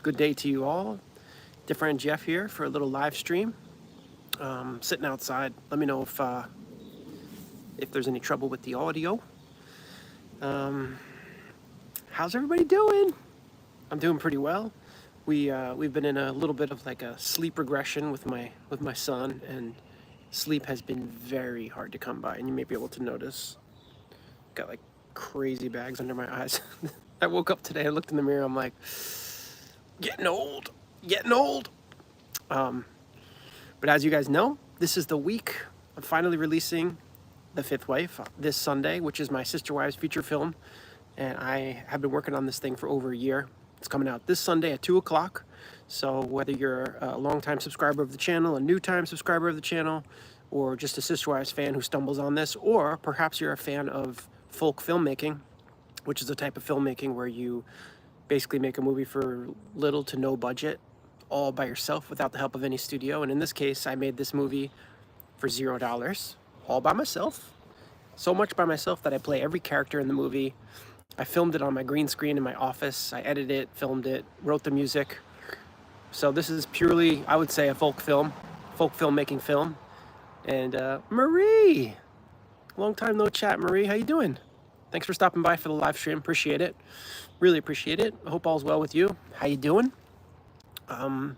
Good day to you all. DiffeRant Jeff here for a little live stream. Sitting outside. Let me know if there's any trouble with the audio. How's everybody doing? I'm doing pretty well. We've been in a little bit of like a sleep regression with my son, and sleep has been very hard to come by. And you may be able to notice, got like crazy bags under my eyes. I woke up today, I looked in the mirror, I'm like, getting old. But as you guys know, this is the week of finally releasing The Fifth Wife this Sunday, which is my sister wives feature film. And I have been working on this thing for over a year. It's coming out this Sunday at 2 o'clock. So whether you're a longtime subscriber of the channel, a new time subscriber of the channel, or just a sister wives fan who stumbles on this, or perhaps you're a fan of folk filmmaking, which is a type of filmmaking where you basically make a movie for little to no budget, all by yourself without the help of any studio. And in this case, I made this movie for $0, all by myself. So much by myself that I play every character in the movie. I filmed it on my green screen in my office. I edited it, filmed it, wrote the music. So this is purely, I would say, a folk filmmaking film. And Marie, long time no chat. Marie, how you doing? Thanks for stopping by for the live stream. Appreciate it. Really appreciate it. I hope all's well with you. How you doing? But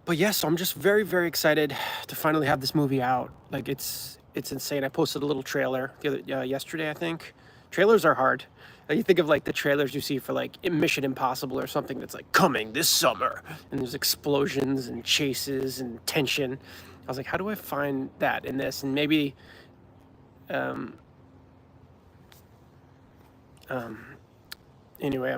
yes, so I'm just very, very excited to finally have this movie out. Like it's insane. I posted a little trailer yesterday, I think. Trailers are hard. You think of like the trailers you see for like Mission Impossible or something that's like coming this summer, and there's explosions and chases and tension. I was like, how do I find that in this? And maybe, anyway,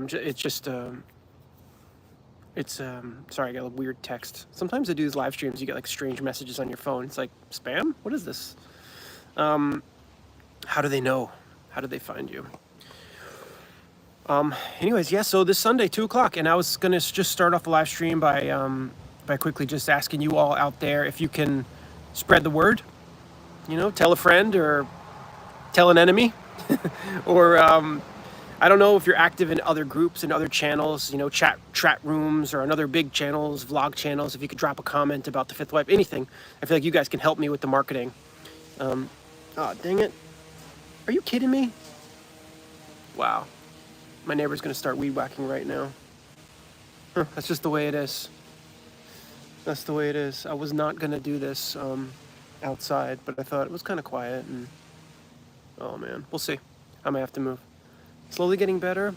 sorry, I got a weird text. Sometimes I do these live streams, you get like strange messages on your phone. It's like, spam? What is this? How do they know? How do they find you? Anyways, yeah, so this Sunday, 2 o'clock, and I was gonna just start off the live stream by quickly just asking you all out there if you can spread the word, tell a friend or tell an enemy, or I don't know if you're active in other groups and other channels, chat rooms or on other big channels, vlog channels. If you could drop a comment about The Fifth Wife, anything. I feel like you guys can help me with the marketing. Oh, dang it. Are you kidding me? Wow. My neighbor's gonna start weed whacking right now. That's just the way it is. That's the way it is. I was not gonna do this outside, but I thought it was kind of quiet, and oh man, we'll see. I might have to move. Slowly getting better.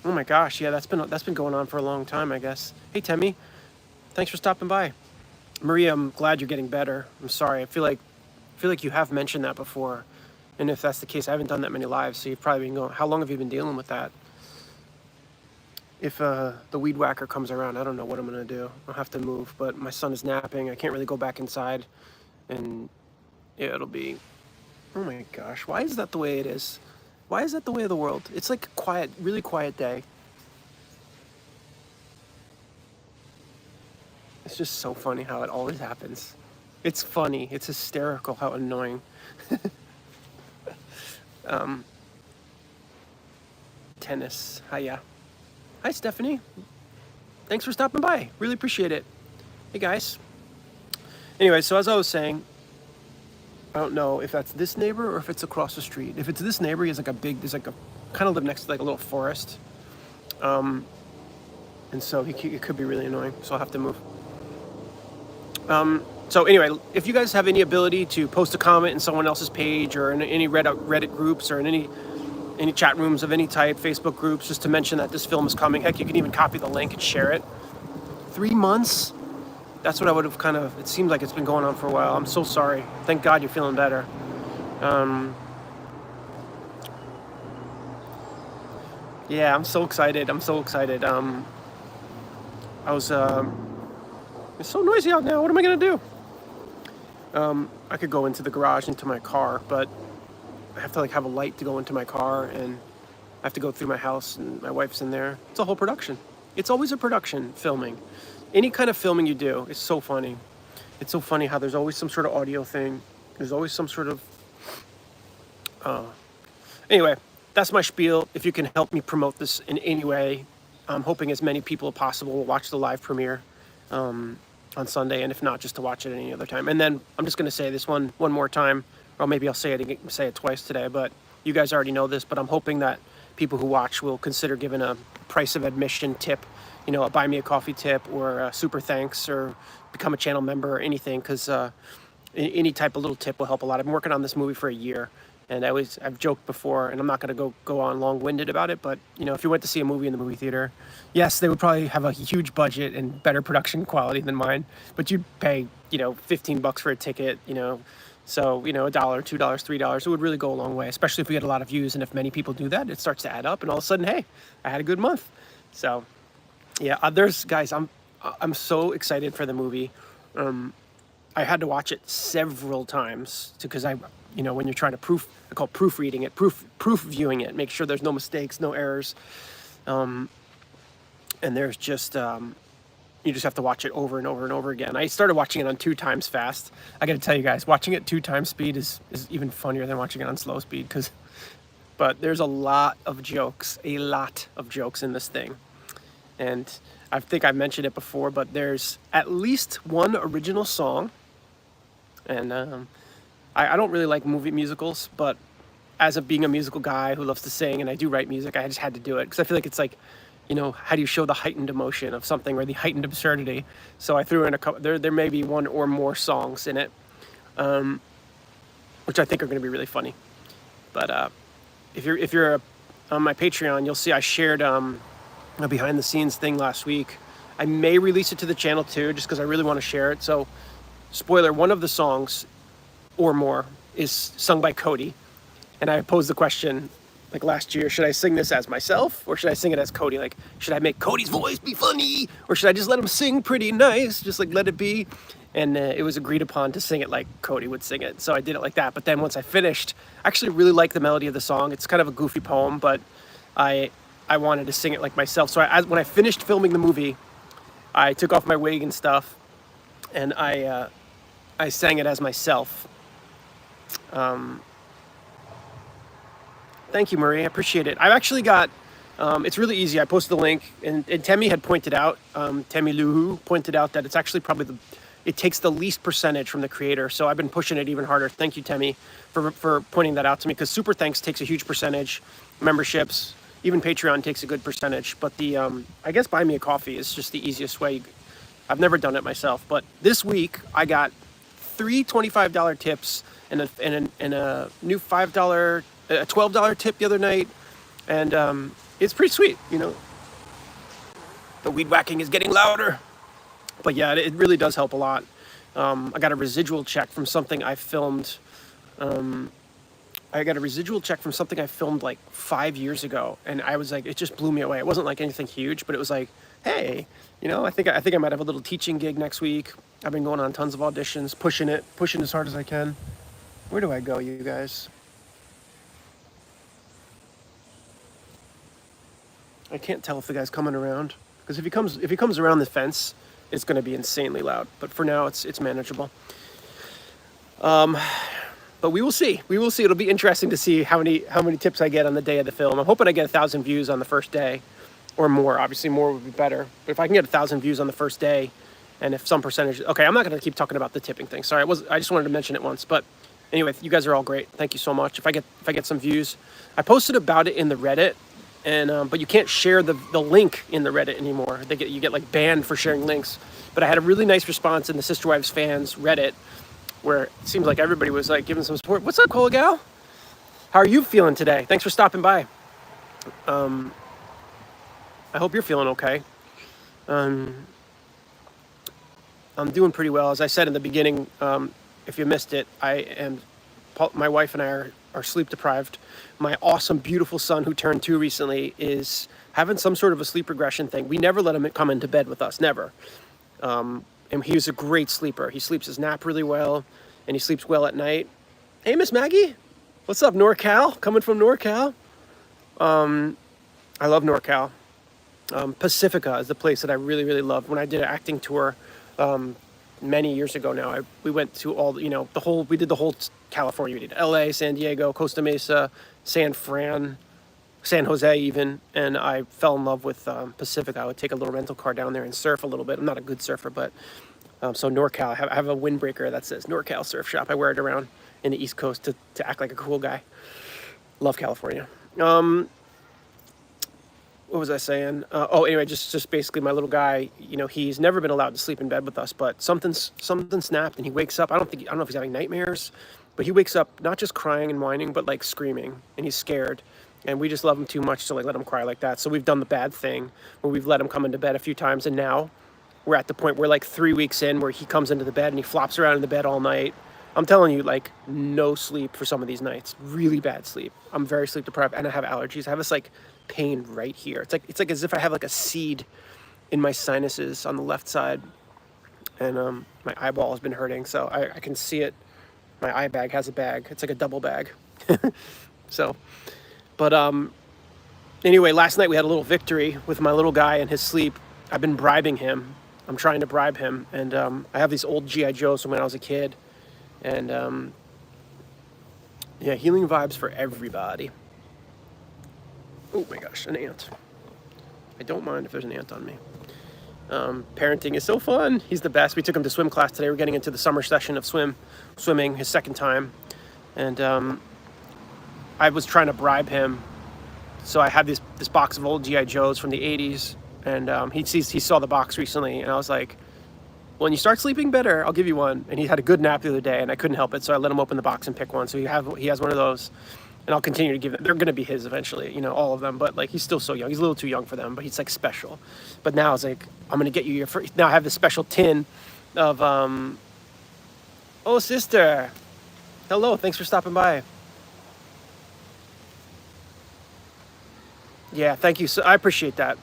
Oh my gosh, yeah, that's been going on for a long time, I guess. Hey Temmie, thanks for stopping by. Maria, I'm glad you're getting better. I'm sorry. I feel like you have mentioned that before, and if that's the case, I haven't done that many lives, so you've probably been going. How long have you been dealing with that? If the weed whacker comes around, I don't know what I'm gonna do. I'll have to move, but my son is napping. I can't really go back inside, and yeah, it'll be. Oh my gosh, why is that the way it is? Why is that the way of the world? It's like a quiet, really quiet day. It's just so funny how it always happens. It's funny. It's hysterical how annoying. Tennis. Hiya. Hi, Stephanie. Thanks for stopping by. Really appreciate it. Hey, guys. Anyway, so as I was saying, I don't know if that's this neighbor or if it's across the street. If it's this neighbor, he's like kind of live next to like a little forest. And so it could be really annoying, so I'll have to move. So anyway, if you guys have any ability to post a comment in someone else's page or in any Reddit groups or in any chat rooms of any type, Facebook groups, just to mention that this film is coming. Heck, you can even copy the link and share it. 3 months? That's what I would have it seems like it's been going on for a while. I'm so sorry. Thank God you're feeling better. Yeah, I'm so excited. It's so noisy out now. What am I gonna do? I could go into the garage, into my car, but I have to like have a light to go into my car, and I have to go through my house, and my wife's in there. It's a whole production. It's always a production, filming. Any kind of filming you do is so funny. It's so funny how there's always some sort of audio thing. There's always some sort of... Anyway, that's my spiel. If you can help me promote this in any way, I'm hoping as many people as possible will watch the live premiere on Sunday, and if not, just to watch it any other time. And then I'm just going to say this one more time, or maybe I'll say it twice today. But you guys already know this, but I'm hoping that people who watch will consider giving a price of admission tip, a buy me a coffee tip, or a super thanks, or become a channel member, or anything, because any type of little tip will help a lot. I've been working on this movie for a year, and I've joked before, and I'm not going to go on long-winded about it, but if you went to see a movie in the movie theater, yes, they would probably have a huge budget and better production quality than mine, but you'd pay $15 for a ticket, so $1, $2, $3, it would really go a long way, especially if we get a lot of views. And if many people do that, it starts to add up, and all of a sudden, hey, I had a good month. So yeah, guys, I'm so excited for the movie. I had to watch it several times because when you're trying to I call proofreading it, proof viewing it, make sure there's no mistakes, no errors. And there's just, you just have to watch it over and over and over again. I started watching it on 2 times fast. I got to tell you guys, watching it 2 times speed is even funnier than watching it on slow speed, but there's a lot of jokes in this thing. And I think I mentioned it before, but there's at least one original song. And I don't really like movie musicals, but as being a musical guy who loves to sing, and I do write music, I just had to do it because I feel like it's like, how do you show the heightened emotion of something or the heightened absurdity? So I threw in a couple. There may be 1 or more songs in it, which I think are going to be really funny. But if you're on my Patreon, you'll see I shared a behind the scenes thing last week. I may release it to the channel too, just because I really want to share it. So, spoiler: one of the songs or more is sung by Cody, and I posed the question like last year: should I sing this as myself, or should I sing it as Cody? Like, should I make Cody's voice be funny, or should I just let him sing pretty nice, just like let it be? And it was agreed upon to sing it like Cody would sing it, so I did it like that. But then once I finished, I actually really like the melody of the song. It's kind of a goofy poem, but I wanted to sing it like myself. So when I finished filming the movie, I took off my wig and stuff, and I sang it as myself. Thank you, Marie. I appreciate it. I've actually got, it's really easy. I posted the link, and Temi had pointed out, Temi Luhu pointed out that it's actually probably it takes the least percentage from the creator. So I've been pushing it even harder. Thank you, Temi, for pointing that out to me, because Super Thanks takes a huge percentage, memberships, even Patreon takes a good percentage. But I guess Buy Me a Coffee is just the easiest way. I've never done it myself, but this week I got 3 $25 tips and a new $5, a $12 tip the other night, and it's pretty sweet. The weed whacking is getting louder, but yeah, it really does help a lot. I got a residual check from something I filmed. Like 5 years ago, and I was like, it just blew me away. It wasn't like anything huge, but it was like, hey, I think I might have a little teaching gig next week. I've been going on tons of auditions, pushing as hard as I can. Where do I go, you guys? I can't tell if the guy's coming around, because if he comes around the fence, it's going to be insanely loud. But for now, it's manageable. But we will see. It'll be interesting to see how many tips I get on the day of the film. I'm hoping I get 1,000 views on the first day, or more. Obviously, more would be better. But if I can get 1,000 views on the first day, and if some percentage, okay, I'm not going to keep talking about the tipping thing. Sorry, I just wanted to mention it once. But anyway, you guys are all great. Thank you so much. If I get some views, I posted about it in the Reddit, and but you can't share the link in the Reddit anymore. You get like banned for sharing links. But I had a really nice response in the Sister Wives fans Reddit, where it seems like everybody was like giving some support. What's up, Cola Gal? How are you feeling today? Thanks for stopping by. I hope you're feeling okay. I'm doing pretty well. As I said in the beginning, if you missed it, my wife and I are sleep deprived. My awesome, beautiful son, who turned 2 recently, is having some sort of a sleep regression thing. We never let him come into bed with us, never. And he was a great sleeper. He sleeps his nap really well, and he sleeps well at night. Hey, Miss Maggie. What's up, NorCal? Coming from NorCal. I love NorCal. Pacifica is the place that I really, really love. When I did an acting tour many years ago now, we went to we did the whole California. We did LA, San Diego, Costa Mesa, San Fran, San Jose even, and I fell in love with Pacific. I would take a little rental car down there and surf a little bit. I'm not a good surfer, but so NorCal. I have a windbreaker that says NorCal Surf Shop. I wear it around in the East Coast to act like a cool guy. Love California. What was I saying? Anyway, just basically my little guy. You know, he's never been allowed to sleep in bed with us, but something snapped, and he wakes up. I don't know if he's having nightmares, but he wakes up not just crying and whining, but like screaming, and he's scared. And we just love him too much to like let him cry like that. So we've done the bad thing where we've let him come into bed a few times, and now we're at the point where like 3 weeks in where he comes into the bed and he flops around in the bed all night. I'm telling you, like, no sleep for some of these nights. Really bad sleep. I'm very sleep deprived, and I have allergies. I have this like pain right here. It's like as if I have like a seed in my sinuses on the left side, and my eyeball has been hurting, so I can see it. My eye bag has a bag. It's like a double bag. So, but anyway, last night we had a little victory with my little guy and his sleep. I've been bribing him. I'm trying to bribe him, and I have these old GI Joes from when I was a kid. And yeah, healing vibes for everybody. Oh my gosh, an ant. I don't mind if there's an ant on me. Parenting is so fun. He's the best. We took him to swim class today. We're getting into the summer session of swimming, his second time. And I was trying to bribe him. So I had this box of old GI Joes from the 80s. And he saw the box recently. And I was like, when you start sleeping better, I'll give you one. And he had a good nap the other day, and I couldn't help it, so I let him open the box and pick one. So he has one of those, and I'll continue to give them. They're going to be his eventually, you know, all of them. But like, he's still so young. He's a little too young for them, but he's like special. But now it's like, I'm going to get you your first. Now I have this special tin of, oh sister, hello, thanks for stopping by. Yeah, thank you. So I appreciate that.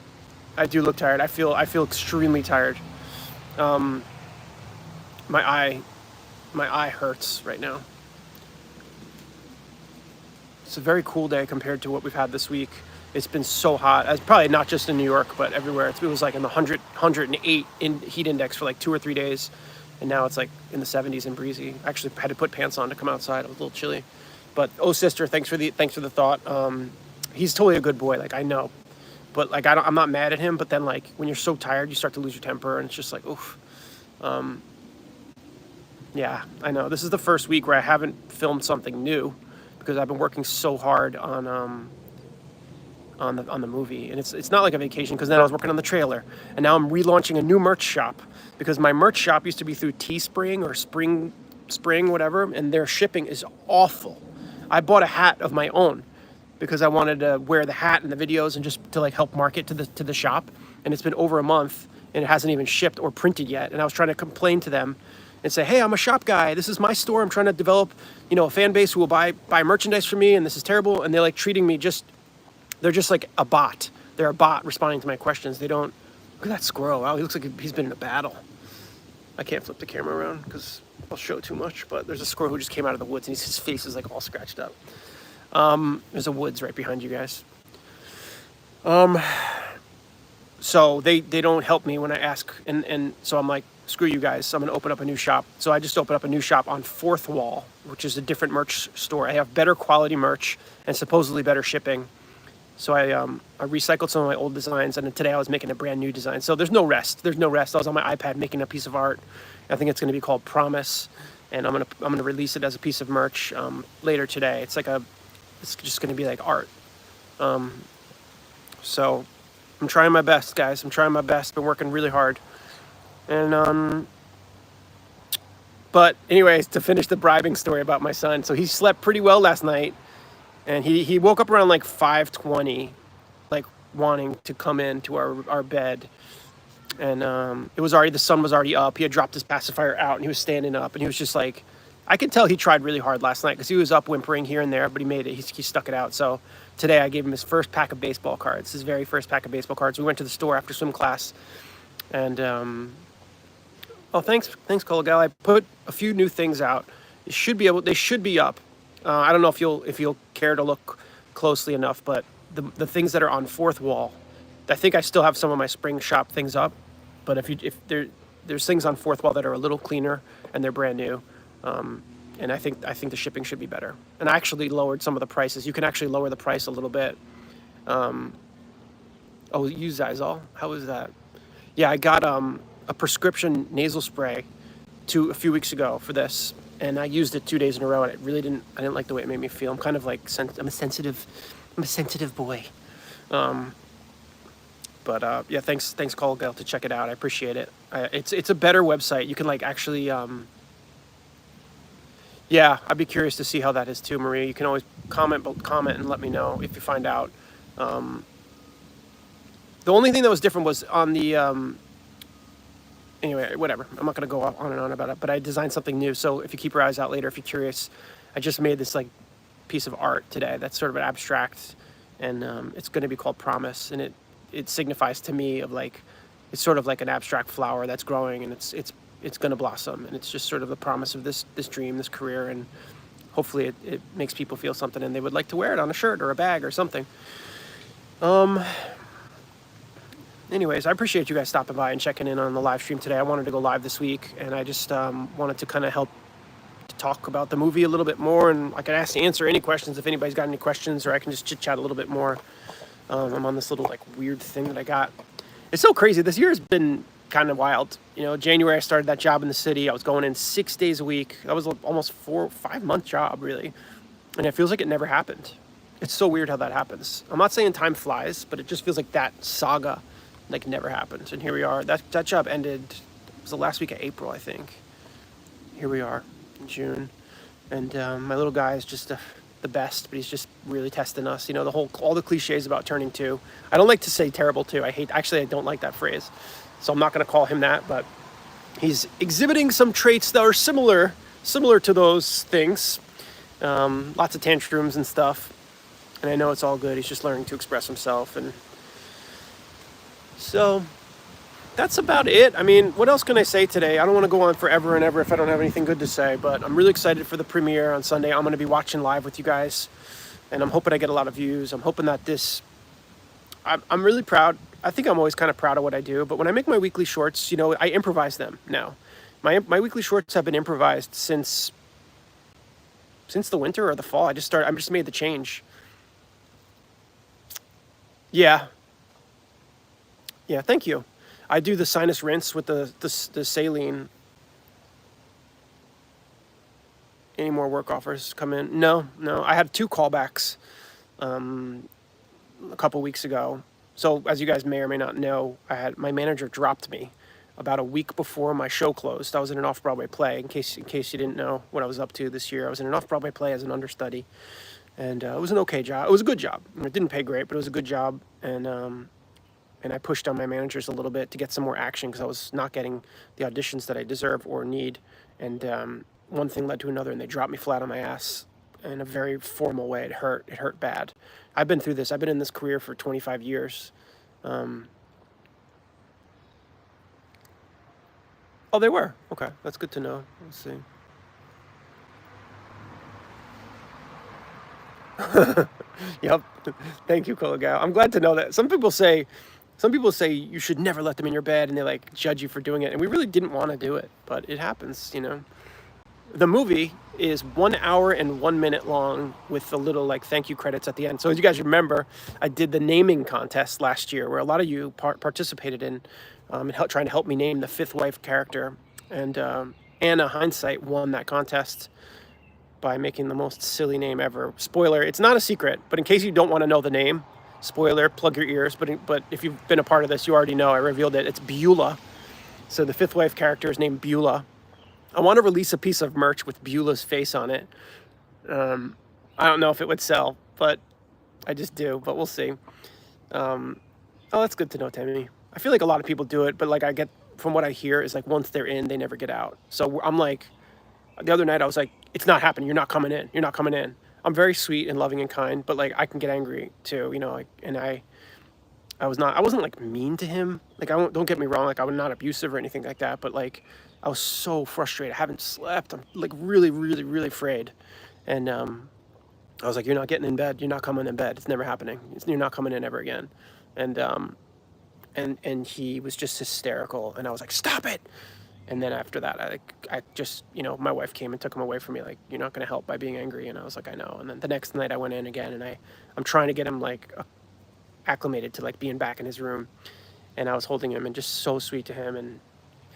I do look tired. I feel extremely tired. My eye hurts right now. It's a very cool day compared to what we've had this week. It's been so hot. It's probably not just in New York, but everywhere. It was like in the 108 in heat index for like 2 or 3 days. And now it's like in the 70s and breezy. I actually had to put pants on to come outside. It was a little chilly. But oh sister, thanks for the thought. He's totally a good boy, like I know. But like I'm not mad at him, but then like when you're so tired, you start to lose your temper, and it's just like, oof. Yeah, I know. This is the first week where I haven't filmed something new because I've been working so hard on the movie, and it's not like a vacation because then I was working on the trailer, and now I'm relaunching a new merch shop because my merch shop used to be through Teespring or Spring whatever, and their shipping is awful. I bought a hat of my own because I wanted to wear the hat in the videos and just to like help market to the shop, and it's been over a month and it hasn't even shipped or printed yet, and I was trying to complain to them and say, hey, I'm a shop guy. This is my store. I'm trying to develop, you know, a fan base who will buy merchandise from me, and this is terrible. And they're like treating me they're just like a bot. They're a bot responding to my questions. They don't, look at that squirrel. Wow, he looks like he's been in a battle. I can't flip the camera around because I'll show too much, but there's a squirrel who just came out of the woods, and his face is like all scratched up. There's a woods right behind you guys. So they don't help me when I ask, and so I'm like, screw you guys, so I'm going to open up a new shop. So I just opened up a new shop on Fourth Wall, which is a different merch store. I have better quality merch and supposedly better shipping. So I recycled some of my old designs, and then today I was making a brand new design. So there's no rest. I was on my iPad making a piece of art. I think it's going to be called Promise, and I'm gonna release it as a piece of merch later today. It's just going to be like art. So I'm trying my best, guys. I'm trying my best. Been working really hard. And but anyways, to finish the bribing story about my son, so he slept pretty well last night, and he woke up around like 5:20, like wanting to come into our bed, and the sun was already up. He had dropped his pacifier out, and he was standing up, and he was just like, I could tell he tried really hard last night because he was up whimpering here and there, but he made it. He stuck it out. So today I gave him his first pack of baseball cards, his very first pack of baseball cards. We went to the store after swim class, and oh, thanks, Colagal. I put a few new things out. They should be up. I don't know if you'll care to look closely enough, but the things that are on Fourth Wall, I think I still have some of my spring shop things up, but if there's things on Fourth Wall that are a little cleaner and they're brand new, and I think the shipping should be better. And I actually lowered some of the prices. You can actually lower the price a little bit Oh, you Zizal. How was that? Yeah, I got a prescription nasal spray a few weeks ago for this, and I used it 2 days in a row, and I didn't like the way it made me feel. I'm kind of like I'm a sensitive boy. But yeah, thanks, Colgal, to check it out. I appreciate it. It's a better website. You can like actually, yeah, I'd be curious to see how that is too, Maria. You can always comment and let me know if you find out. Um, the only thing that was different was on the anyway, whatever. I'm not gonna go on and on about it, but I designed something new. So if you keep your eyes out later, if you're curious, I just made this like piece of art today that's sort of an abstract, and it's going to be called Promise, and it signifies to me of like it's sort of like an abstract flower that's growing, and it's going to blossom, and it's just sort of the promise of this dream, this career, and hopefully it makes people feel something, and they would like to wear it on a shirt or a bag or something. Anyways, I appreciate you guys stopping by and checking in on the live stream today. I wanted to go live this week, and I just wanted to kind of help to talk about the movie a little bit more, and I can answer any questions if anybody's got any questions, or I can just chit chat a little bit more. I'm on this little like weird thing that I got. It's so crazy. This year has been kind of wild. You know, January I started that job in the city. I was going in 6 days a week. That was almost 4 or 5 month job really, and it feels like it never happened. It's so weird how that happens. I'm not saying time flies, but it just feels like that saga like never happened. And here we are. That job ended. It was the last week of April, I think. Here we are in June, and my little guy is just the best, but he's just really testing us. You know, all the cliches about turning two. I don't like to say terrible two. I don't like that phrase, so I'm not going to call him that. But he's exhibiting some traits that are similar to those things. Lots of tantrums and stuff, and I know it's all good. He's just learning to express himself, and so that's about it. I mean, what else can I say today? I don't want to go on forever and ever if I don't have anything good to say, but I'm really excited for the premiere on Sunday. I'm going to be watching live with you guys, and I'm hoping I get a lot of views. I'm hoping that I'm really proud. I think I'm always kind of proud of what I do, but when I make my weekly shorts, you know, I improvise them now. My weekly shorts have been improvised since the winter or the fall. I just made the change. Yeah, thank you. I do the sinus rinse with the saline. Any more work offers come in? No. I had 2 callbacks a couple weeks ago. So as you guys may or may not know, my manager dropped me about a week before my show closed. I was in an off-Broadway play. In case you didn't know what I was up to this year, I was in an off-Broadway play as an understudy, and it was an okay job. It was a good job. It didn't pay great, but it was a good job, and I pushed on my managers a little bit to get some more action because I was not getting the auditions that I deserve or need. And one thing led to another, and they dropped me flat on my ass in a very formal way. It hurt bad. I've been through this. I've been in this career for 25 years. Oh, they were. Okay, that's good to know. Let's see. Yep. Thank you, Kologal. I'm glad to know that. Some people say you should never let them in your bed, and they like judge you for doing it. And we really didn't want to do it, but it happens, you know. The movie is 1 hour and 1 minute long with a little like thank you credits at the end. So as you guys remember, I did the naming contest last year where a lot of you participated in trying to help me name the 5th wife character. And Anna Hindsight won that contest by making the most silly name ever. Spoiler, it's not a secret, but in case you don't want to know the name, spoiler, plug your ears, but if you've been a part of this, you already know, I revealed it. It's Beulah. So the 5th wife character is named Beulah. I want to release a piece of merch with Beulah's face on it. I don't know if it would sell, but I just do, but we'll see. Oh, that's good to know, Tammy. I feel like a lot of people do it, but like I get, from what I hear, is like once they're in, they never get out. So I'm like, the other night I was like, it's not happening. You're not coming in. You're not coming in. I'm very sweet and loving and kind, but like I can get angry too, you know, like, and I wasn't like mean to him. Like don't get me wrong. Like I was not abusive or anything like that, but like I was so frustrated. I haven't slept. I'm like really, really, really afraid. And I was like, you're not getting in bed. You're not coming in bed. It's never happening. You're not coming in ever again. And he was just hysterical. And I was like, stop it. And then after that, I just, you know, my wife came and took him away from me. Like, you're not going to help by being angry. And I was like, I know. And then the next night I went in again, and I'm trying to get him like acclimated to like being back in his room, and I was holding him and just so sweet to him.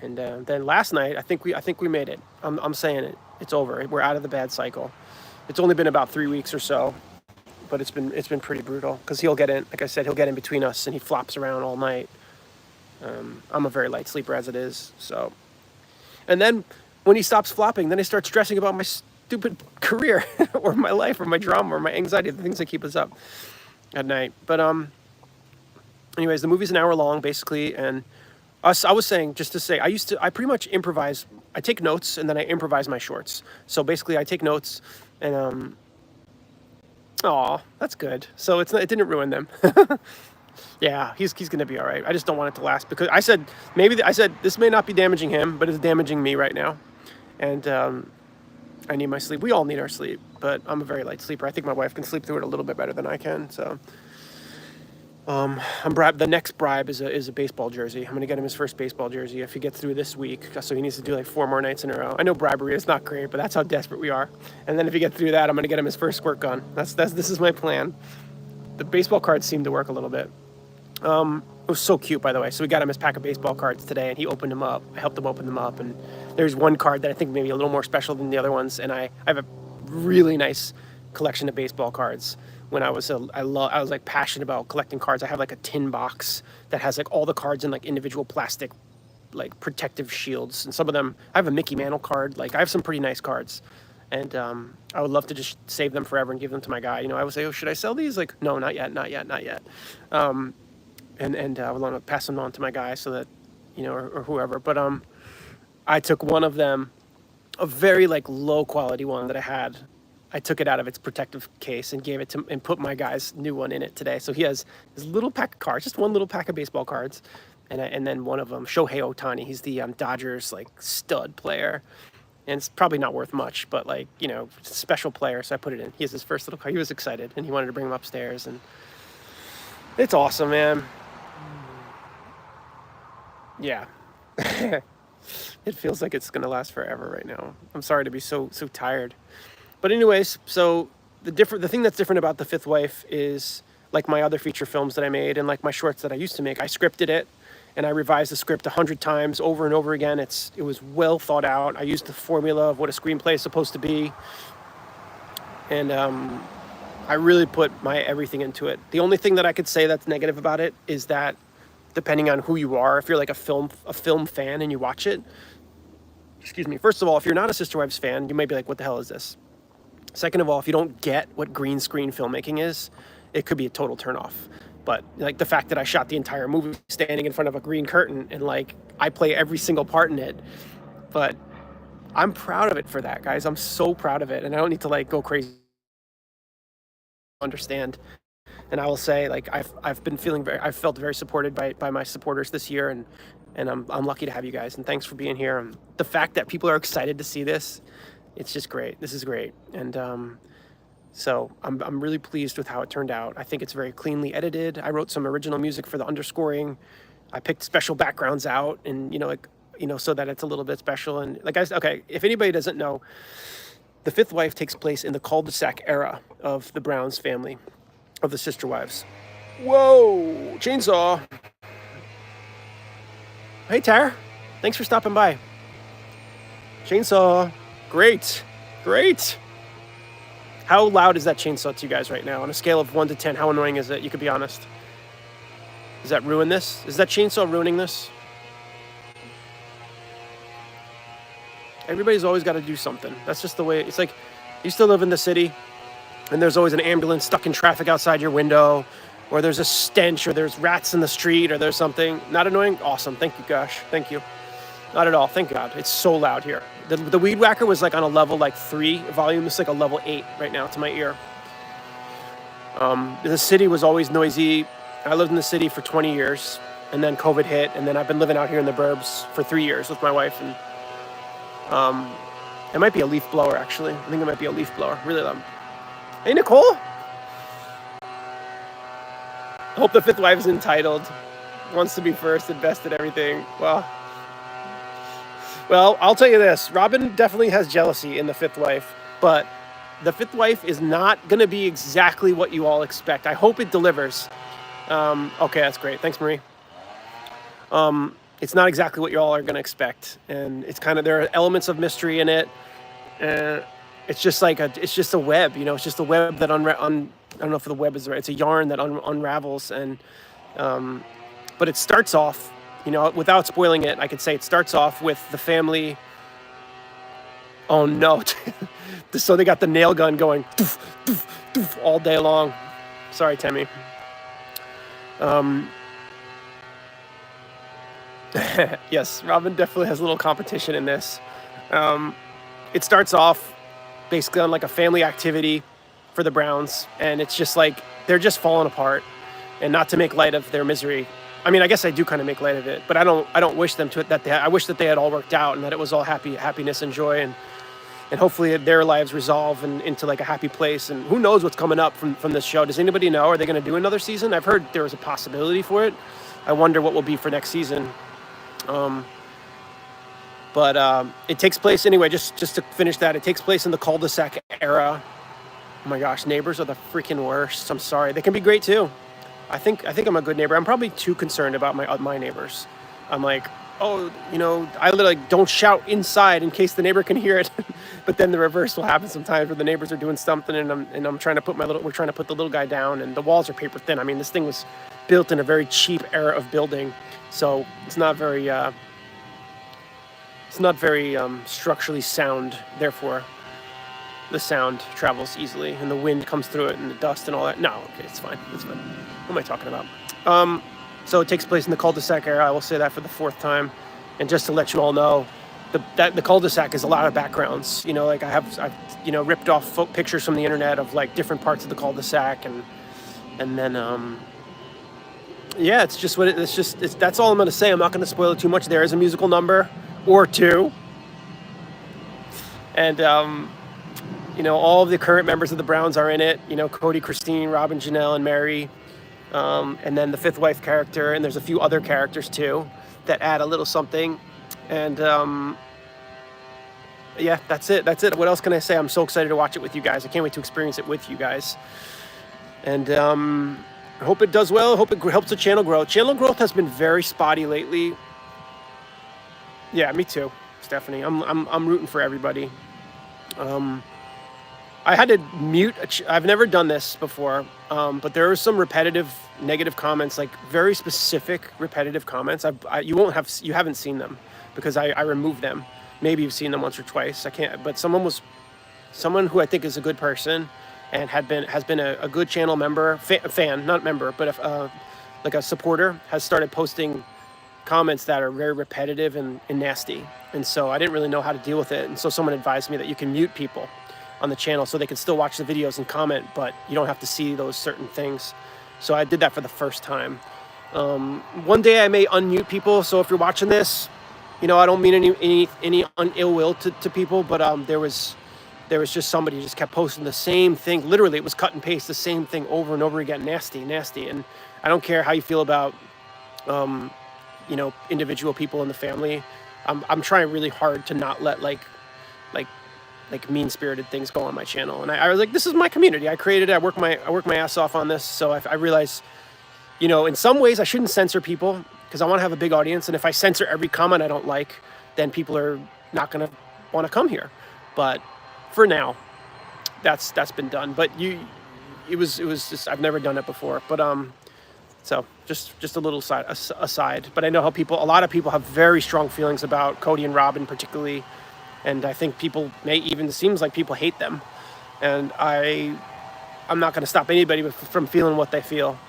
And then last night, I think we made it. I'm saying it. It's over. We're out of the bad cycle. It's only been about 3 weeks or so, but it's been pretty brutal because he'll get in. Like I said, he'll get in between us and he flops around all night. I'm a very light sleeper as it is. So, and then when he stops flopping, then I start stressing about my stupid career or my life or my drama or my anxiety, the things that keep us up at night. But anyways, the movie's an hour long basically, and I was saying, just to say, I pretty much improvise. I take notes and then I improvise my shorts. So basically, I take notes and oh, that's good. So it didn't ruin them. Yeah, he's gonna be all right. I just don't want it to last because I said this may not be damaging him, but it's damaging me right now, and I need my sleep. We all need our sleep, but I'm a very light sleeper. I think my wife can sleep through it a little bit better than I can. So. The next bribe is a baseball jersey. I'm gonna get him his first baseball jersey if he gets through this week. So he needs to do like 4 more nights in a row. I know bribery is not great, but that's how desperate we are. And then if he gets through that, I'm gonna get him his first squirt gun. This is my plan. The baseball cards seem to work a little bit. It was so cute, by the way. So we got him his pack of baseball cards today, and he opened them up. I helped him open them up, and there's one card that I think maybe a little more special than the other ones. And I have a really nice collection of baseball cards. When I was like passionate about collecting cards. I have like a tin box that has like all the cards in like individual plastic like protective shields, and some of them I have a Mickey Mantle card. Like I have some pretty nice cards, and I would love to just save them forever and give them to my guy. You know, I would say, oh, should I sell these? Like, no, not yet. And I would want to pass them on to my guy so that, you know, or whoever. But I took one of them, a very like low quality one that I had. I took it out of its protective case and gave it to and put my guy's new one in it today. So he has his little pack of cards, just one little pack of baseball cards, and then one of them, Shohei Ohtani. He's the Dodgers like stud player, and it's probably not worth much, but like, you know, special player. So I put it in. He has his first little card. He was excited and he wanted to bring him upstairs, and it's awesome, man. Yeah. It feels like it's gonna last forever right now. I'm sorry to be so tired. But anyways, so the thing that's different about The Fifth Wife is like my other feature films that I made and like my shorts that I used to make. I scripted it and I revised the script 100 times over and over again. It was well thought out. I used the formula of what a screenplay is supposed to be. And I really put my everything into it. The only thing that I could say that's negative about it is that depending on who you are, if you're like a film fan and you watch it, excuse me, first of all, if you're not a Sister Wives fan, you might be like, what the hell is this? Second of all, if you don't get what green screen filmmaking is, it could be a total turnoff. But like the fact that I shot the entire movie standing in front of a green curtain and like I play every single part in it, but I'm proud of it for that, guys. I'm so proud of it, and I don't need to like go crazy. Understand, and I will say like I've felt very supported by my supporters this year, and I'm lucky to have you guys, and thanks for being here. And the fact that people are excited to see this. It's just great. This is great. And so I'm really pleased with how it turned out. I think it's very cleanly edited. I wrote some original music for the underscoring. I picked special backgrounds out and, so that it's a little bit special. And like okay, if anybody doesn't know, The Fifth Wife takes place in the cul-de-sac era of the Browns family, of the Sister Wives. Whoa, chainsaw. Hey, Tara. Thanks for stopping by. Chainsaw. Great. How loud is that chainsaw to you guys right now? On a scale of 1 to 10, how annoying is it? You could be honest. Does that ruin this? Is that chainsaw ruining this? Everybody's always got to do something. That's just the way. It's like you still live in the city, and there's always an ambulance stuck in traffic outside your window, or there's a stench, or there's rats in the street, or there's something. Not annoying? Awesome. Thank you, gosh. Thank you. Not at all. Thank God. It's so loud here. The weed whacker was like on a level like 3 volume. It's like a level 8 right now to my ear. The city was always noisy. I lived in the city for 20 years, and then COVID hit, and then I've been living out here in the burbs for 3 years with my wife, and it might be a leaf blower, actually. I think it might be a leaf blower. Really loud. Hey, Nicole. I hope The Fifth Wife is entitled. Wants to be first and best at everything. Well, I'll tell you this. Robin definitely has jealousy in The Fifth Wife, but The Fifth Wife is not going to be exactly what you all expect. I hope it delivers. Okay, that's great. Thanks, Marie. It's not exactly what you all are going to expect, and it's kind of, there are elements of mystery in it. Uh, it's just like it's just a web, you know. It's just a web that I don't know if the web is right. It's a yarn that unravels, and but it starts off, you know, without spoiling it, I could say it starts off with the family. Oh no! So they got the nail gun going doof, doof, doof, all day long. Sorry, Temmie. Yes, Robin definitely has a little competition in this. It starts off basically on like a family activity for the Browns, and it's just like they're just falling apart. And not to make light of their misery, I mean, I guess I do kind of make light of it, but I don't wish them to it that I wish that they had all worked out and that it was all happiness and joy, and hopefully their lives resolve into like a happy place. And who knows what's coming up from this show? Does anybody know? Are they going to do another season? I've heard there was a possibility for it. I wonder what will be for next season. But it takes place anyway. Just to finish that, it takes place in the cul-de-sac era. Oh my gosh, neighbors are the freaking worst. I'm sorry. They can be great too. I think I'm a good neighbor. I'm probably too concerned about my neighbors. I'm like, oh, you know, I literally don't shout inside in case the neighbor can hear it. But then the reverse will happen sometimes where the neighbors are doing something, and I'm trying to we're trying to put the little guy down, and the walls are paper thin. I mean, this thing was built in a very cheap era of building, so it's not very structurally sound. Therefore, the sound travels easily, and the wind comes through it, and the dust and all that. No, okay, it's fine. It's fine. What am I talking about? So it takes place in the cul-de-sac era. I will say that for the fourth time, and just to let you all know, the cul-de-sac is a lot of backgrounds. You know, like I've you know, ripped off pictures from the internet of like different parts of the cul-de-sac, and then yeah, it's just what that's all I'm going to say. I'm not going to spoil it too much. There is a musical number or two, and you know, all of the current members of the Browns are in it. You know, Cody, Christine, Robin, Janelle, and Mary. And then the fifth wife character, and there's a few other characters too that add a little something. And yeah, that's it. What else can I say? I'm so excited to watch it with you guys. I can't wait to experience it with you guys. And I hope it does well. I hope it helps the channel grow. Channel growth has been very spotty lately. Yeah, me too, Stephanie. I'm rooting for everybody. I had to mute. I've never done this before, but there are some repetitive negative comments, like very specific repetitive comments. You haven't seen them because I removed them. Maybe you've seen them once or twice. I can't. But someone who I think is a good person and has been a good channel member, fan, not member, but like a supporter, has started posting comments that are very repetitive and nasty. And so I didn't really know how to deal with it. And so someone advised me that you can mute people on the channel so they can still watch the videos and comment, but you don't have to see those certain things. So I did that for the first time. One day I may unmute people, so if you're watching this, you know, I don't mean any ill will to people, but there was just somebody who just kept posting the same thing. Literally, it was cut and paste, the same thing over and over again, nasty. And I don't care how you feel about you know, individual people in the family. I'm trying really hard to not let like mean-spirited things go on my channel. And I was like, this is my community. I created it. I work my ass off on this. So I realized, you know, in some ways I shouldn't censor people because I want to have a big audience. And if I censor every comment I don't like, then people are not going to want to come here. But for now, that's been done. But it was just, I've never done it before. But so just a little aside. But I know how a lot of people have very strong feelings about Cody and Robin particularly. And I think it seems like people hate them. And I'm not going to stop anybody from feeling what they feel.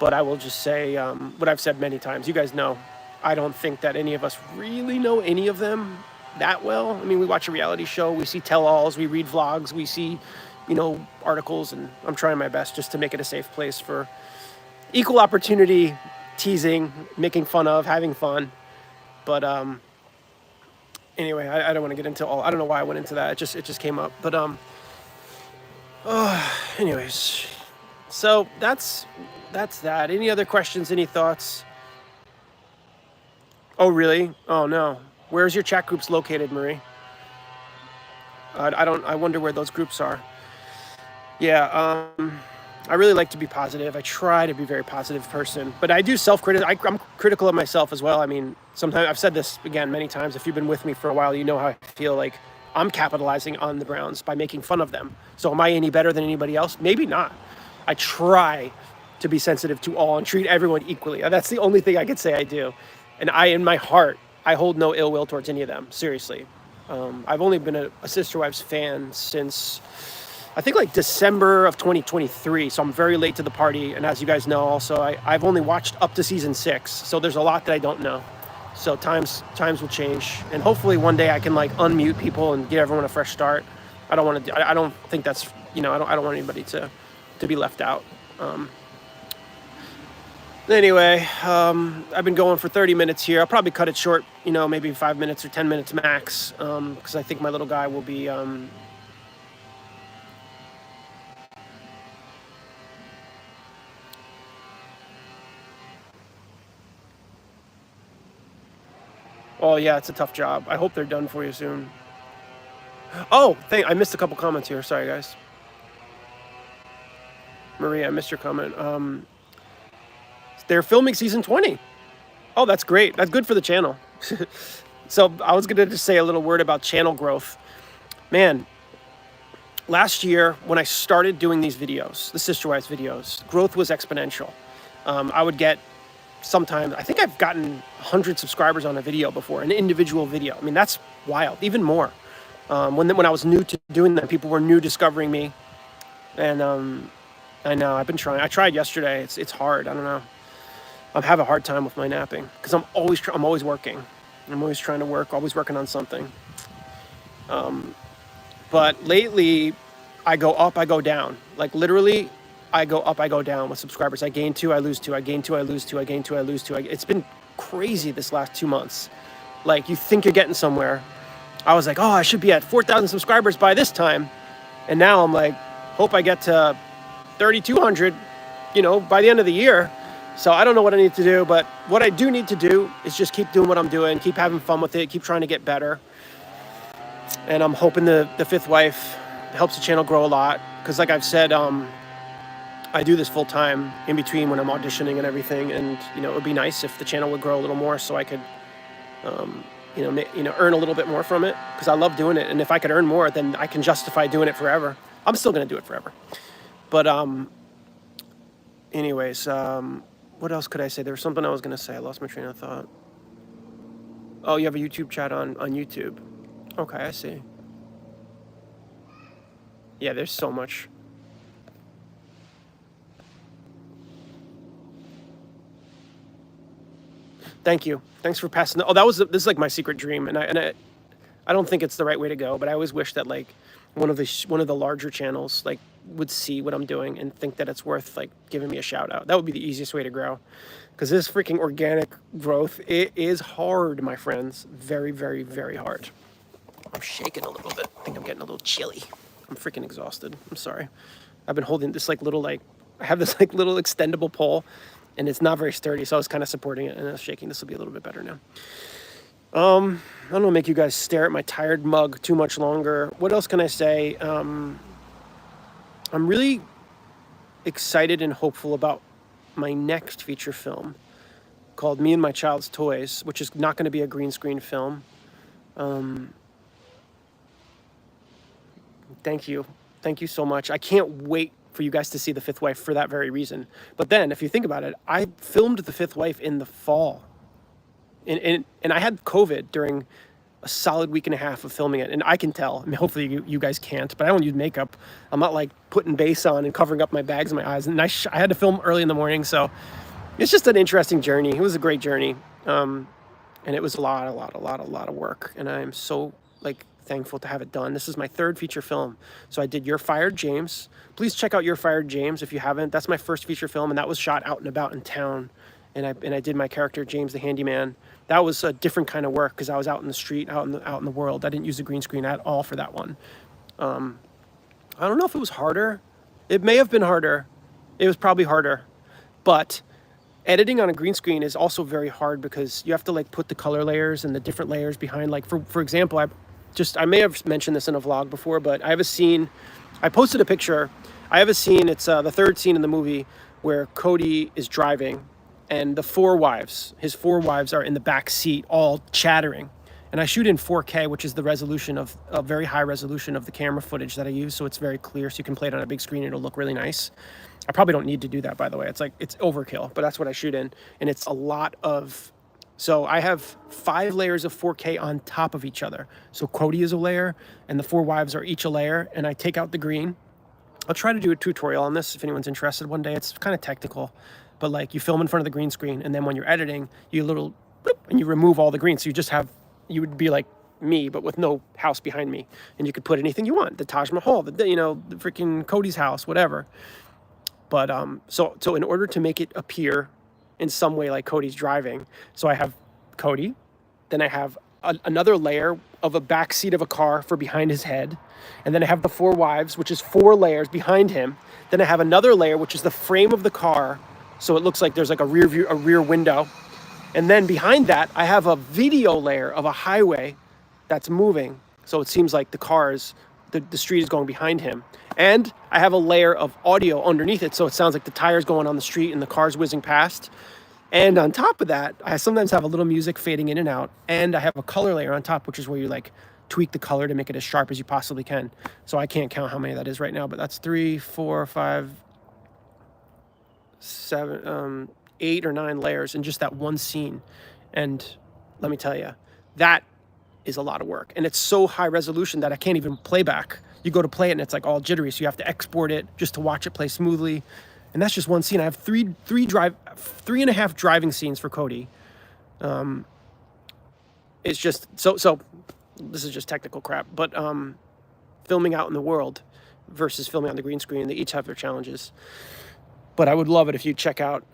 But I will just say what I've said many times. You guys know, I don't think that any of us really know any of them that well. I mean, we watch a reality show, we see tell-alls, we read vlogs, we see, you know, articles, and I'm trying my best just to make it a safe place for equal opportunity, teasing, making fun of, having fun. But anyway, I don't want to get into all. I don't know why I went into that. It just came up. But anyways, so that's that. Any other questions? Any thoughts? Oh really? Oh no. Where's your chat groups located, Marie? I wonder where those groups are. Yeah. I really like to be positive. I try to be a very positive person, but I do self-critical. I'm critical of myself as well. I mean, sometimes I've said this again many times. If you've been with me for a while, you know how I feel like I'm capitalizing on the Browns by making fun of them. So am I any better than anybody else? Maybe not. I try to be sensitive to all and treat everyone equally. That's the only thing I could say I do. And in my heart, I hold no ill will towards any of them. Seriously. I've only been a Sister Wives fan since I think like December of 2023, so I'm very late to the party. And as you guys know, also I've only watched up to season 6, so there's a lot that I don't know. So times will change, and hopefully one day I can like unmute people and give everyone a fresh start. I don't think that's, I don't want anybody to be left out. Anyway, I've been going for 30 minutes here. I'll probably cut it short, maybe 5 minutes or 10 minutes max, because I think my little guy will be. Oh, yeah, it's a tough job. I hope they're done for you soon. Oh, I missed a couple comments here. Sorry, guys. Maria, I missed your comment. They're filming season 20. Oh, that's great. That's good for the channel. So I was going to just say a little word about channel growth. Man, last year when I started doing these videos, the Sister Wives videos, growth was exponential. I would get sometimes, I think I've gotten 100 subscribers on a video before, an individual video. I mean, that's wild, even more. When I was new to doing that, people were new discovering me. And I know, I've been trying. I tried yesterday. It's hard. I don't know. I have a hard time with my napping because I'm always working. I'm always trying to work, always working on something. But lately, I go up, I go down. Like literally, I go up, I go down with subscribers. I gain 2, I lose 2. I gain 2, I lose 2. I gain 2, I lose 2. It's been crazy this last 2 months. Like you think you're getting somewhere. I was like, oh, I should be at 4,000 subscribers by this time. And now I'm like, hope I get to 3,200, by the end of the year. So I don't know what I need to do, but what I do need to do is just keep doing what I'm doing, keep having fun with it, keep trying to get better. And I'm hoping the Fifth Wife helps the channel grow a lot. Because like I've said, I do this full time in between when I'm auditioning and everything. And, it would be nice if the channel would grow a little more so I could, earn a little bit more from it. Because I love doing it. And if I could earn more, then I can justify doing it forever. I'm still going to do it forever. But anyways, what else could I say? There was something I was going to say. I lost my train of thought. Oh, you have a YouTube chat on YouTube. Okay, I see. Yeah, there's so much. Thank you. Thanks for passing. This is like my secret dream, and I don't think it's the right way to go, but I always wish that like one of the larger channels like would see what I'm doing and think that it's worth like giving me a shout out. That would be the easiest way to grow, because this freaking organic growth, it is hard, my friends. Very, very, very hard. I'm shaking a little bit. I think I'm getting a little chilly. I'm freaking exhausted. I'm sorry. I've been holding this I have this like little extendable pole, and it's not very sturdy, so I was kind of supporting it, and I was shaking. This will be a little bit better now. I don't want to make you guys stare at my tired mug too much longer. What else can I say? I'm really excited and hopeful about my next feature film called Me and My Child's Toys, which is not going to be a green screen film. Thank you. Thank you so much. I can't wait for you guys to see The Fifth Wife for that very reason. But then, if you think about it, I filmed The Fifth Wife in the fall. And I had COVID during a solid week and a half of filming it. And I can tell. I mean, hopefully you guys can't, but I don't use makeup. I'm not like putting base on and covering up my bags and my eyes. And I had to film early in the morning. So it's just an interesting journey. It was a great journey. And it was a lot of work. And I am so thankful to have it done. This is my third feature film. So I did You're Fired, James. Please check out You're Fired, James, if you haven't. That's my first feature film, and that was shot out and about in town. And I did my character, James the Handyman. That was a different kind of work because I was out in the street, out in the world. I didn't use a green screen at all for that one. I don't know if it was harder. It may have been harder. It was probably harder. But editing on a green screen is also very hard because you have to put the color layers and the different layers behind. For example, I may have mentioned this in a vlog before, but I have a scene I posted a picture. I have a scene. It's the third scene in the movie where Cody is driving, and his four wives, are in the back seat, all chattering. And I shoot in 4K, which is the resolution of a very high resolution of the camera footage that I use, so it's very clear. So you can play it on a big screen; and it'll look really nice. I probably don't need to do that, by the way. It's overkill, but that's what I shoot in, and it's a lot of. So I have 5 layers of 4K on top of each other. So Cody is a layer, and the 4 wives are each a layer, and I take out the green. I'll try to do a tutorial on this if anyone's interested one day. It's kind of technical, but like you film in front of the green screen, and then when you're editing, you little bloop, and you remove all the green. So you would be like me, but with no house behind me, and you could put anything you want, the Taj Mahal, the freaking Cody's house, whatever. But so in order to make it appear in some way like Cody's driving, so I have Cody, then I have another layer of a back seat of a car for behind his head, and then I have the 4 wives, which is 4 layers behind him. Then I have another layer, which is the frame of the car, so it looks like there's like a rear window, and then behind that I have a video layer of a highway that's moving, so it seems like the street is going behind him. And I have a layer of audio underneath it, so it sounds like the tires going on the street and the cars whizzing past. And on top of that, I sometimes have a little music fading in and out, and I have a color layer on top, which is where you like tweak the color to make it as sharp as you possibly can. So I can't count how many that is right now, but that's 3, 4, 5, 7, 8 or 9 layers in just that one scene. And let me tell you, that is a lot of work, and it's so high resolution that I can't even play back. You go to play it and it's like all jittery, so you have to export it just to watch it play smoothly. And that's just one scene. I have 3.5 driving scenes for Cody. It's just so this is just technical crap, but filming out in the world versus filming on the green screen, they each have their challenges. But I would love it if you check out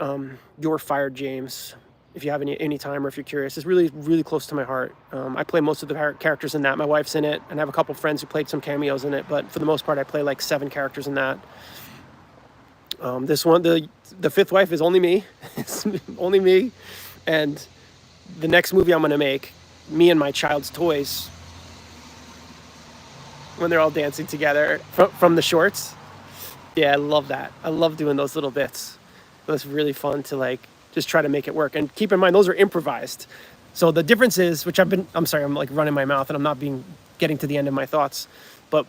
You're Fired, James, if you have any time, or if you're curious. It's really, really close to my heart. I play most of the characters in that. My wife's in it, and I have a couple friends who played some cameos in it, but for the most part, I play like 7 characters in that. This one, the 5th wife is only me. It's only me. And the next movie I'm going to make, me and my child's toys, when they're all dancing together from the shorts. Yeah, I love that. I love doing those little bits. It was really fun to like just try to make it work. And keep in mind, those are improvised. So the difference is, I'm sorry, I'm like running my mouth and I'm not getting to the end of my thoughts. But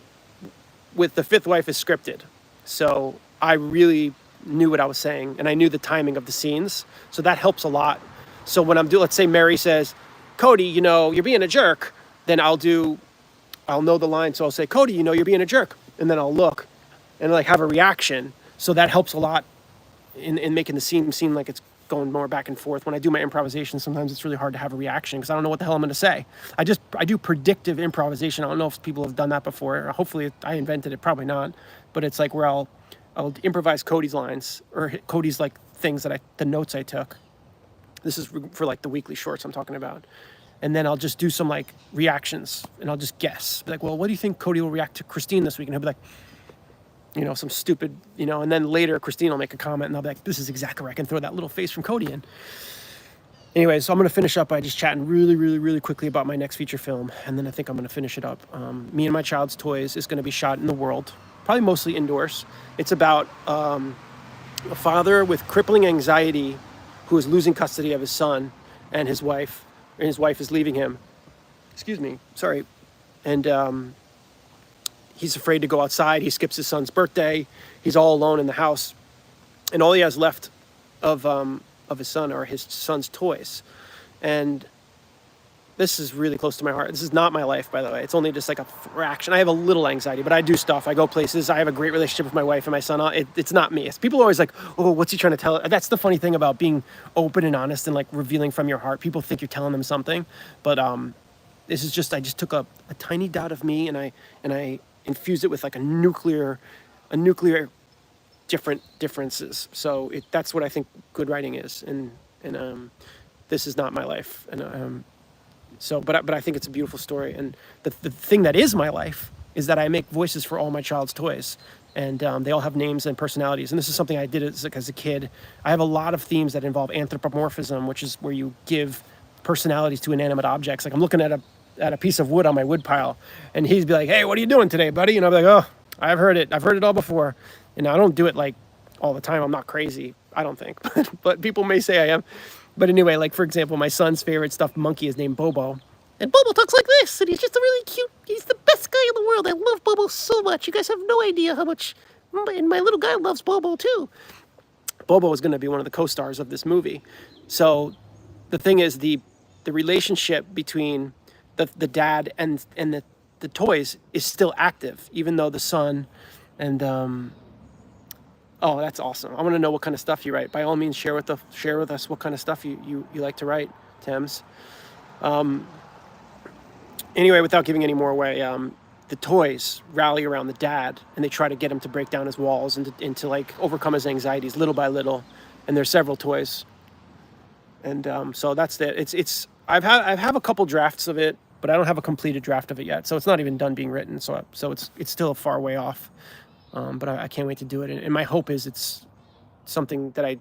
with the 5th wife is scripted. So I really knew what I was saying, and I knew the timing of the scenes. So that helps a lot. So when let's say Mary says, Cody, you're being a jerk, then I'll know the line. So I'll say, Cody, you're being a jerk. And then I'll look and like have a reaction. So that helps a lot in making the scene seem like it's going more back and forth. When I do my improvisation, sometimes it's really hard to have a reaction because I don't know what the hell I'm going to say. I do predictive improvisation. I don't know if people have done that before. Hopefully I invented it, probably not. But it's like where I'll improvise Cody's lines or Cody's like things the notes I took. This is for like the weekly shorts I'm talking about. And then I'll just do some like reactions and I'll just guess. Be like, well, what do you think Cody will react to Christine this week? And he'll be like, some stupid, and then later Christine will make a comment and I'll be like, this is exactly where I can throw that little face from Cody in. Anyway, so I'm going to finish up by just chatting really, really, really quickly about my next feature film. And then I think I'm going to finish it up. Me and My Child's Toys is going to be shot in the world, probably mostly indoors. It's about a father with crippling anxiety who is losing custody of his son and his wife is leaving him. Excuse me, sorry. And he's afraid to go outside. He skips his son's birthday. He's all alone in the house. And all he has left of his son are his son's toys. And this is really close to my heart. This is not my life, by the way. It's only just like a fraction. I have a little anxiety, but I do stuff. I go places. I have a great relationship with my wife and my son. It's not me. People are always like, oh, what's he trying to tell? That's the funny thing about being open and honest and like revealing from your heart. People think you're telling them something, but this is just, I just took a tiny dot of me and I infused it with like a nuclear differences. So that's what I think good writing is. And this is not my life. And but I think it's a beautiful story. And the thing that is my life is that I make voices for all my child's toys. And they all have names and personalities. And this is something I did as a kid. I have a lot of themes that involve anthropomorphism, which is where you give personalities to inanimate objects. Like I'm looking at a piece of wood on my wood pile, and he'd be like, hey, what are you doing today, buddy? And I'll be like, oh, I've heard it. I've heard it all before. And I don't do it like all the time. I'm not crazy, I don't think. But people may say I am. But anyway, like for example, my son's favorite stuffed monkey is named Bobo. And Bobo talks like this, and he's just a really cute, he's the best guy in the world. I love Bobo so much. You guys have no idea how much, and my little guy loves Bobo too. Bobo is going to be one of the co-stars of this movie. So the thing is, the relationship between the dad and the toys is still active, even though the son and oh, that's awesome. I want to know what kind of stuff you write. By all means, share with us what kind of stuff you like to write, Thames. Anyway, without giving any more away, the toys rally around the dad and they try to get him to break down his walls and to like overcome his anxieties little by little. And there's several toys. And so that's it. I have a couple drafts of it, but I don't have a completed draft of it yet. So it's not even done being written. So it's still a far way off. But I can't wait to do it. And my hope is it's something that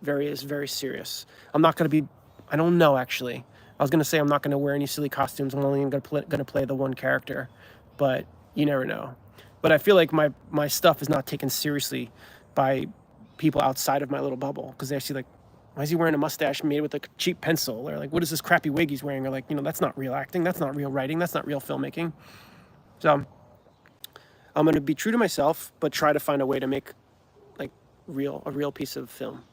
is very serious. I'm not going to be, I don't know actually. I was going to say I'm not going to wear any silly costumes. I'm only going to play the one character, but you never know. But I feel like my stuff is not taken seriously by people outside of my little bubble, because they see like, why is he wearing a mustache made with a cheap pencil? Or like, what is this crappy wig he's wearing? Or like, that's not real acting. That's not real writing. That's not real filmmaking. So I'm going to be true to myself, but try to find a way to make like a real piece of film.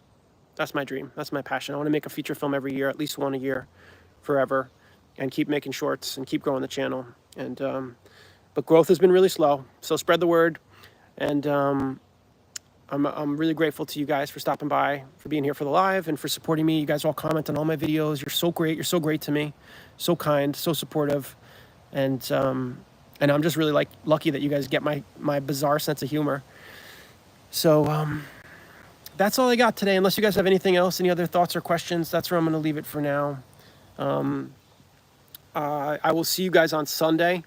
That's my dream. That's my passion. I want to make a feature film every year, at least one a year, forever, and keep making shorts and keep growing the channel. And but growth has been really slow, so spread the word. And I'm really grateful to you guys for stopping by, for being here for the live, and for supporting me. You guys all comment on all my videos. You're so great. You're so great to me, so kind, so supportive, and I'm just really lucky that you guys get my bizarre sense of humor. So that's all I got today. Unless you guys have anything else, any other thoughts or questions, that's where I'm going to leave it for now. I will see you guys on Sunday.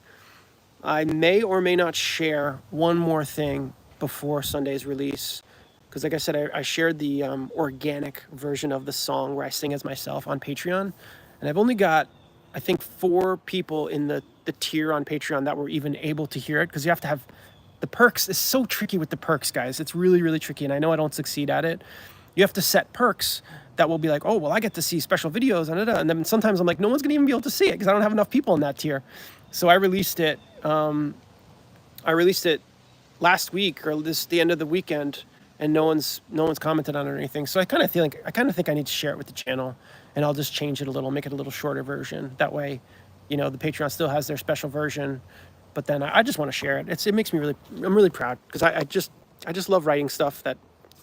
I may or may not share one more thing before Sunday's release, because like I said, I shared the organic version of the song where I sing as myself on Patreon, and I've only got, I think, 4 people in the tier on Patreon that were even able to hear it, because you have to have the perks. It's so tricky with the perks, guys. It's really, really tricky, and I know I don't succeed at it. You have to set perks that will be like, oh, well, I get to see special videos, and then sometimes I'm like, no one's gonna even be able to see it because I don't have enough people in that tier. So I released it. I released it last week or the end of the weekend, and no one's commented on it or anything. So I kind of think I need to share it with the channel, and I'll just change it a little, make it a little shorter version. That way, the Patreon still has their special version, but then I just want to share it. It makes me I'm really proud, because I just love writing stuff that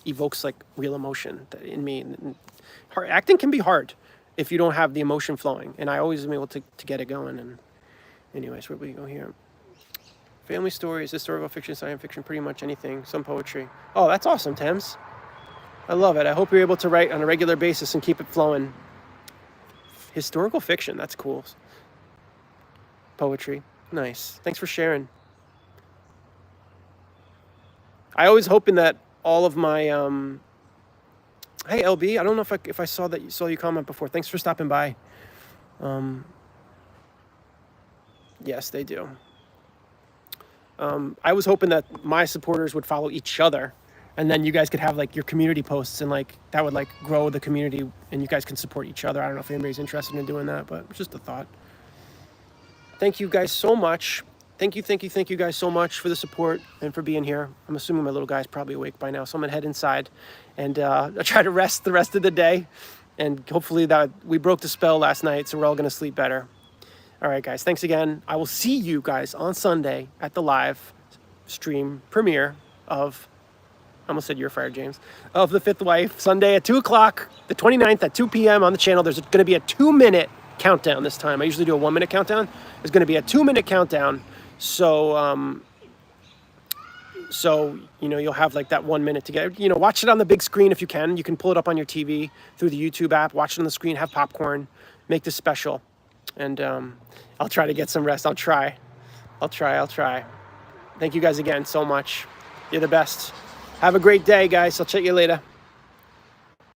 evokes like real emotion in me. And acting can be hard if you don't have the emotion flowing, and I always am able to get it going. And anyways, where we go here? Family stories, historical fiction, science fiction, pretty much anything, some poetry. Oh, that's awesome, Thames. I love it. I hope you're able to write on a regular basis and keep it flowing. Historical fiction, that's cool. Poetry, nice. Thanks for sharing. I always hoping that all of my hey LB, I don't know if I saw you comment before. Thanks for stopping by. Yes, they do. I was hoping that my supporters would follow each other, and then you guys could have like your community posts, and like that would like grow the community, and you guys can support each other. I don't know if anybody's interested in doing that, but it's just a thought. Thank you guys so much. Thank you guys so much for the support and for being here. I'm assuming my little guy's probably awake by now, so I'm gonna head inside and I'll try to rest the rest of the day, and hopefully that we broke the spell last night, so we're all gonna sleep better. All right, guys, thanks again. I will see you guys on Sunday at the live stream premiere of, I almost said You're Fired, James, of The Fifth Wife, Sunday at 2 o'clock, the 29th at 2 p.m. on the channel. There's gonna be a 2-minute countdown this time. I usually do a 1-minute countdown. There's gonna be a 2-minute countdown. So, you'll have like that 1 minute to get, watch it on the big screen if you can. You can pull it up on your TV through the YouTube app, watch it on the screen, have popcorn, make this special. And I'll try to get some rest. I'll try. Thank you guys again so much. You're the best. Have a great day, guys. I'll check you later.